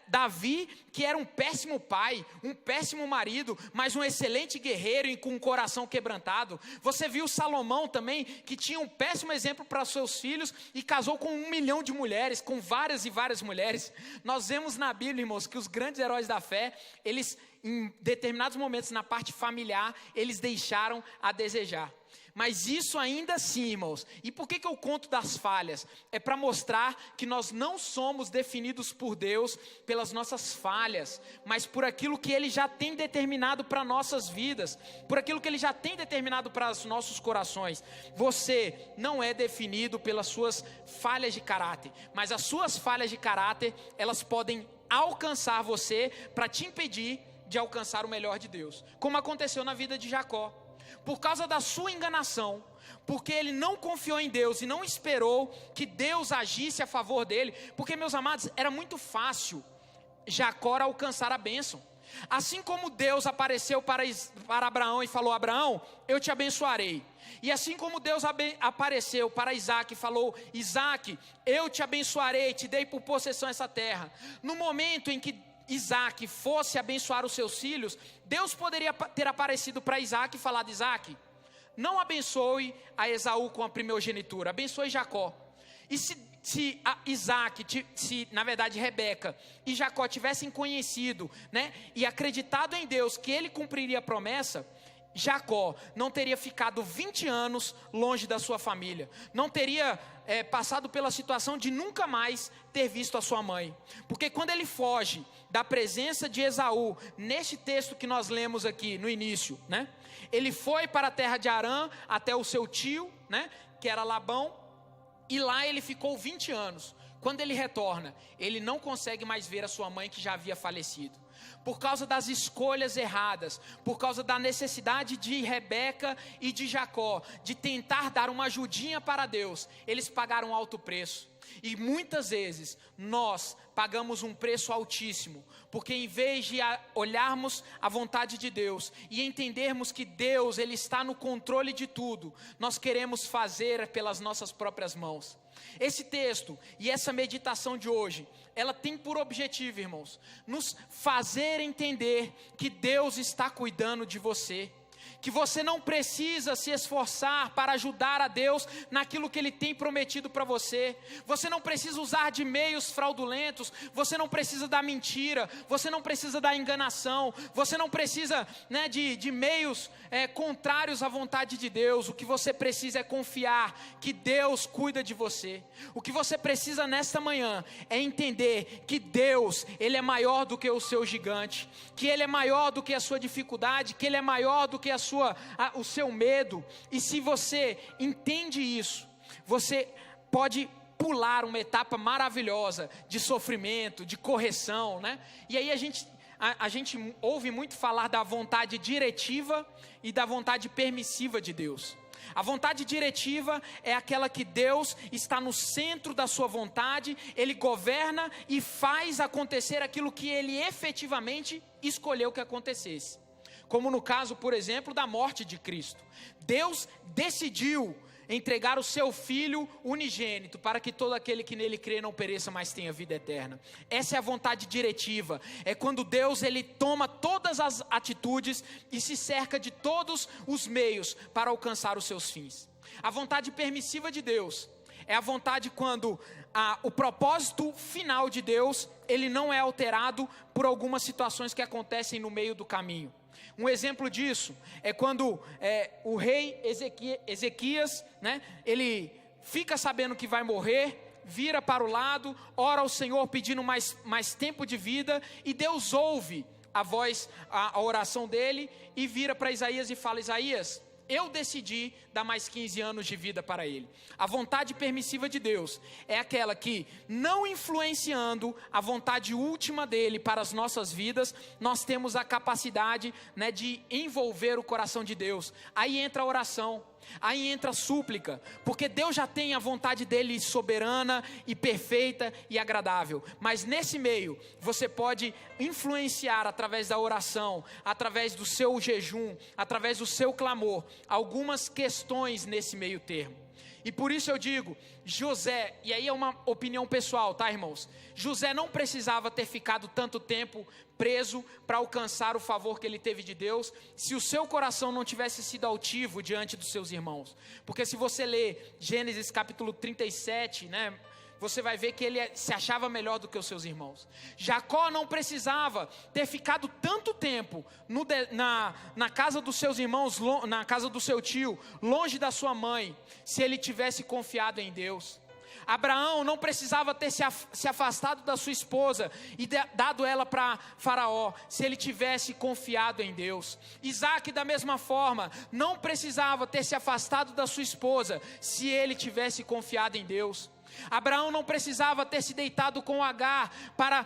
Davi, que era um péssimo pai, um péssimo marido, mas um excelente guerreiro e com um coração quebrantado. Você viu Salomão também, que tinha um péssimo exemplo para seus filhos e casou com 1 milhão de mulheres, com várias e várias mulheres. Nós vemos na Bíblia, irmãos, que os grandes heróis da fé, eles, em determinados momentos na parte familiar, eles deixaram a desejar. Mas isso ainda assim, irmãos, e por que eu conto das falhas? É para mostrar que nós não somos definidos por Deus pelas nossas falhas, mas por aquilo que Ele já tem determinado para nossas vidas, por aquilo que Ele já tem determinado para os nossos corações. Você não é definido pelas suas falhas de caráter, mas as suas falhas de caráter, elas podem alcançar você para te impedir de alcançar o melhor de Deus, como aconteceu na vida de Jacó. Por causa da sua enganação, porque ele não confiou em Deus e não esperou que Deus agisse a favor dele, porque, meus amados, era muito fácil Jacó alcançar a bênção. Assim como Deus apareceu para Abraão e falou: Abraão, eu te abençoarei. E assim como Deus apareceu para Isaac e falou: Isaac, eu te abençoarei, te dei por possessão essa terra. No momento em que Isaac fosse abençoar os seus filhos, Deus poderia ter aparecido para Isaac e falado: Isaac, não abençoe a Esaú com a primogenitura, abençoe Jacó. E se Isaac, na verdade Rebeca e Jacó tivessem conhecido, e acreditado em Deus que ele cumpriria a promessa, Jacó não teria ficado 20 anos longe da sua família, não teria passado pela situação de nunca mais ter visto a sua mãe, porque quando ele foge da presença de Esaú, neste texto que nós lemos aqui no início, ele foi para a terra de Harã, até o seu tio, que era Labão, e lá ele ficou 20 anos, quando ele retorna, ele não consegue mais ver a sua mãe que já havia falecido, por causa das escolhas erradas, por causa da necessidade de Rebeca e de Jacó, de tentar dar uma ajudinha para Deus, eles pagaram alto preço. E muitas vezes nós pagamos um preço altíssimo, porque em vez de olharmos a vontade de Deus e entendermos que Deus, Ele está no controle de tudo, nós queremos fazer pelas nossas próprias mãos. Esse texto e essa meditação de hoje, ela tem por objetivo, irmãos, nos fazer entender que Deus está cuidando de você, que você não precisa se esforçar para ajudar a Deus naquilo que Ele tem prometido para você. Você não precisa usar de meios fraudulentos, você não precisa da mentira, você não precisa da enganação, você não precisa de meios contrários à vontade de Deus. O que você precisa é confiar que Deus cuida de você. O que você precisa nesta manhã é entender que Deus, Ele é maior do que o seu gigante, que Ele é maior do que a sua dificuldade, que Ele é maior do que o seu medo. E se você entende isso, você pode pular uma etapa maravilhosa de sofrimento, de correção, E aí a gente ouve muito falar da vontade diretiva e da vontade permissiva de Deus. A vontade diretiva é aquela que Deus está no centro da sua vontade, Ele governa e faz acontecer aquilo que Ele efetivamente escolheu que acontecesse. Como no caso, por exemplo, da morte de Cristo. Deus decidiu entregar o seu Filho unigênito para que todo aquele que nele crê não pereça, mas tenha vida eterna. Essa é a vontade diretiva. É quando Deus, Ele toma todas as atitudes e se cerca de todos os meios para alcançar os seus fins. A vontade permissiva de Deus é a vontade quando o propósito final de Deus, ele não é alterado por algumas situações que acontecem no meio do caminho. Um exemplo disso é quando o rei Ezequias, ele fica sabendo que vai morrer, vira para o lado, ora ao Senhor pedindo mais tempo de vida, e Deus ouve a oração dele, e vira para Isaías e fala: Isaías, eu decidi dar mais 15 anos de vida para ele. A vontade permissiva de Deus é aquela que, não influenciando a vontade última dele para as nossas vidas, nós temos a capacidade de envolver o coração de Deus. Aí entra a oração. Aí entra a súplica, porque Deus já tem a vontade dele soberana e perfeita e agradável. Mas nesse meio, você pode influenciar através da oração, através do seu jejum, através do seu clamor, algumas questões nesse meio termo. E por isso eu digo, José, e aí é uma opinião pessoal, tá, irmãos? José não precisava ter ficado tanto tempo preso para alcançar o favor que ele teve de Deus, se o seu coração não tivesse sido altivo diante dos seus irmãos. Porque se você ler Gênesis capítulo 37, né, você vai ver que ele se achava melhor do que os seus irmãos. Jacó não precisava ter ficado tanto tempo na casa dos seus irmãos, na casa do seu tio, longe da sua mãe, se ele tivesse confiado em Deus. Abraão não precisava ter se afastado da sua esposa e dado ela para Faraó, se ele tivesse confiado em Deus. Isaac, da mesma forma, não precisava ter se afastado da sua esposa, se ele tivesse confiado em Deus. Abraão não precisava ter se deitado com Agar para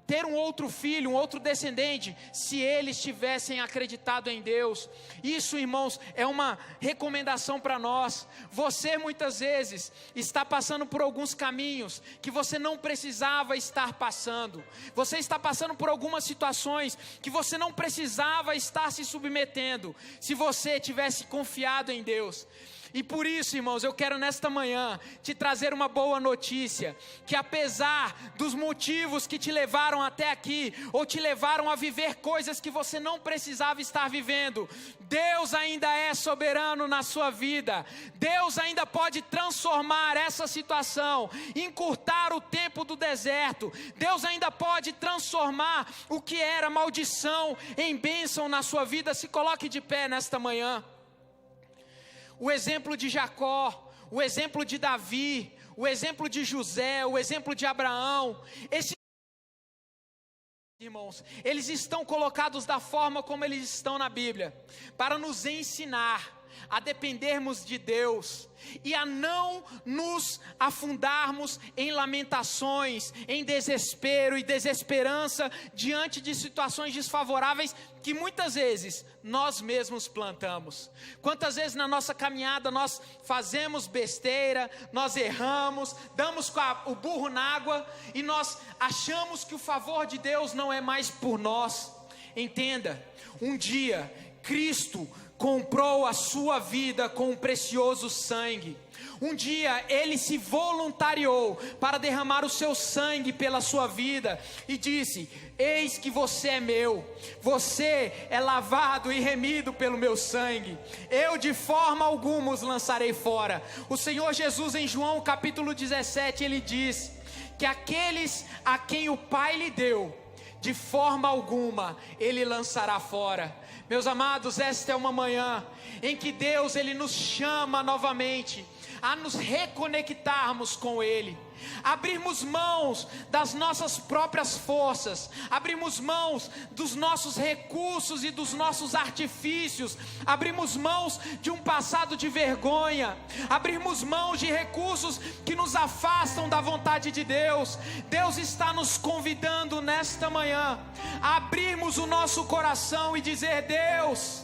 ter um outro filho, um outro descendente, se eles tivessem acreditado em Deus. Isso, irmãos, é uma recomendação para nós. Você muitas vezes está passando por alguns caminhos que você não precisava estar passando. Você está passando por algumas situações que você não precisava estar se submetendo, se você tivesse confiado em Deus. E por isso, irmãos, eu quero nesta manhã te trazer uma boa notícia, que apesar dos motivos que te levaram até aqui, ou te levaram a viver coisas que você não precisava estar vivendo, Deus ainda é soberano na sua vida. Deus ainda pode transformar essa situação, encurtar o tempo do deserto. Deus ainda pode transformar o que era maldição em bênção na sua vida. Se coloque de pé nesta manhã. O exemplo de Jacó, o exemplo de Davi, o exemplo de José, o exemplo de Abraão, esses irmãos, eles estão colocados da forma como eles estão na Bíblia, para nos ensinar a dependermos de Deus e a não nos afundarmos em lamentações, em desespero e desesperança diante de situações desfavoráveis que muitas vezes nós mesmos plantamos. Quantas vezes na nossa caminhada nós fazemos besteira, nós erramos, damos o burro na água e nós achamos que o favor de Deus não é mais por nós. Entenda, um dia Cristo comprou a sua vida com um precioso sangue. Um dia ele se voluntariou para derramar o seu sangue pela sua vida e disse: eis que você é meu, você é lavado e remido pelo meu sangue, eu de forma alguma os lançarei fora. O Senhor Jesus, em João capítulo 17, ele diz que aqueles a quem o Pai lhe deu, de forma alguma ele lançará fora. Meus amados, esta é uma manhã em que Deus ele nos chama novamente a nos reconectarmos com Ele, abrirmos mãos das nossas próprias forças, abrirmos mãos dos nossos recursos e dos nossos artifícios, abrirmos mãos de um passado de vergonha, abrirmos mãos de recursos que nos afastam da vontade de Deus. Deus está nos convidando nesta manhã a abrirmos o nosso coração e dizer: Deus,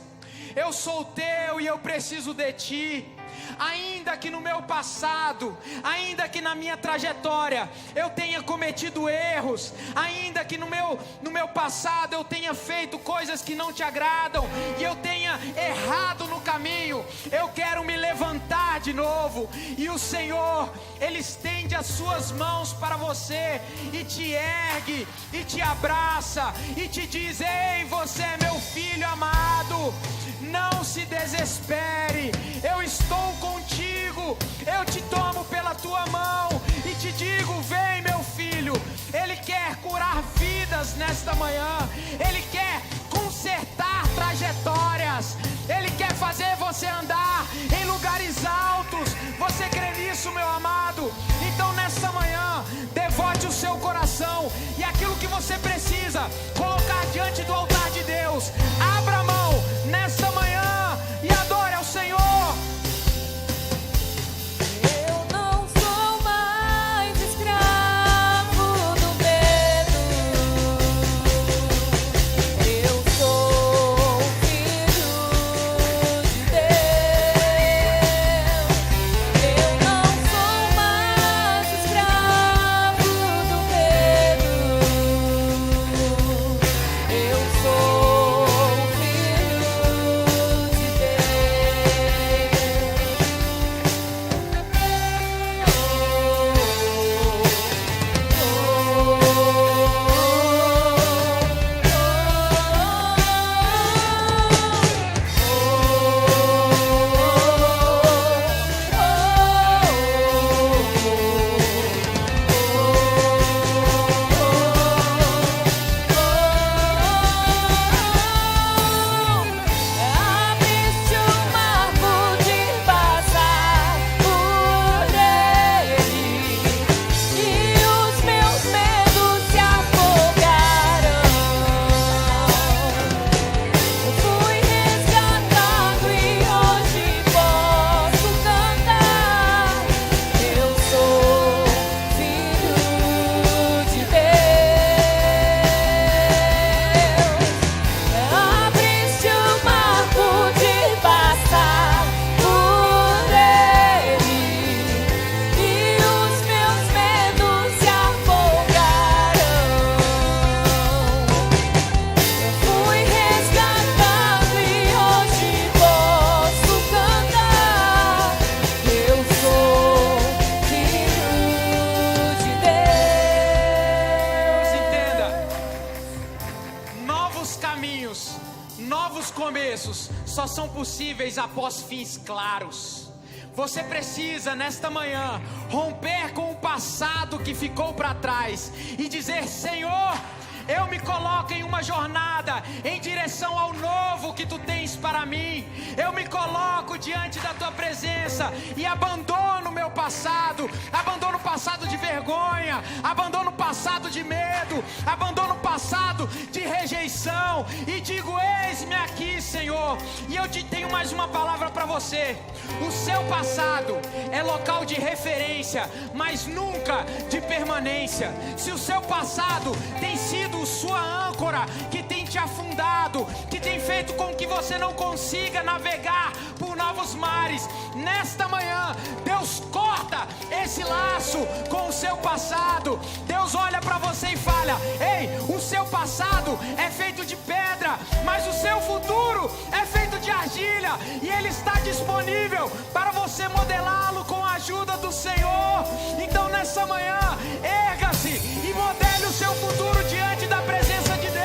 eu sou teu e eu preciso de ti. Ainda que no meu passado, ainda que na minha trajetória eu tenha cometido erros, ainda que no meu passado eu tenha feito coisas que não te agradam e eu tenha errado no caminho, eu quero me levantar de novo. E o Senhor, Ele estende as suas mãos para você e te ergue e te abraça e te diz: ei, você é meu filho amado, não se desespere, eu estou contigo, eu te tomo pela tua mão e te digo: vem, meu filho. Ele quer curar vidas nesta manhã, Ele quer consertar trajetórias, Ele quer fazer você andar em lugares altos. Você crê nisso, meu amado? Então nesta manhã, devote o seu coração e aquilo que você precisa colocar diante do altar de Deus, abra a mão nesta manhã e adore ao Senhor. começos só são possíveis após fins claros. Você precisa nesta manhã romper com o passado que ficou para trás e dizer: Senhor, eu me coloco em uma jornada em direção ao novo que tu tens para mim. Eu me coloco diante da tua presença e abandono o meu passado. Abandono o passado de vergonha, abandono o passado de medo, abandono o passado de rejeição e digo: eis-me aqui, Senhor. E eu te tenho mais uma palavra para você. O seu passado é local de referência, mas nunca de permanência. Se o seu passado tem sido sua âncora, que tem te afundado, que tem feito com que você não consiga navegar por novos mares, nesta manhã Deus corta esse laço com o seu passado. Deus olha para você e fala: ei, o seu passado é feito de pedra, mas o seu futuro é feito de argilha, e Ele está disponível para você modelá-lo com a ajuda do Senhor. Então nessa manhã, erga-se e modele o seu futuro diante da presença de Deus.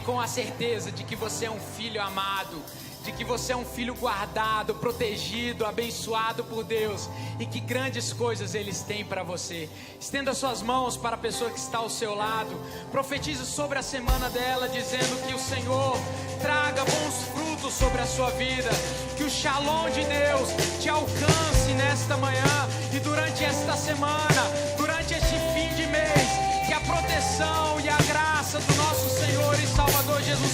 Com a certeza de que você é um filho amado, de que você é um filho guardado, protegido, abençoado por Deus, e que grandes coisas Ele tem para você. Estenda suas mãos para a pessoa que está ao seu lado, profetize sobre a semana dela, dizendo que o Senhor traga bons frutos sobre a sua vida, que o shalom de Deus te alcance nesta manhã e durante esta semana, durante este fim de mês, que a proteção e a graça do nosso Senhor e Salvador Jesus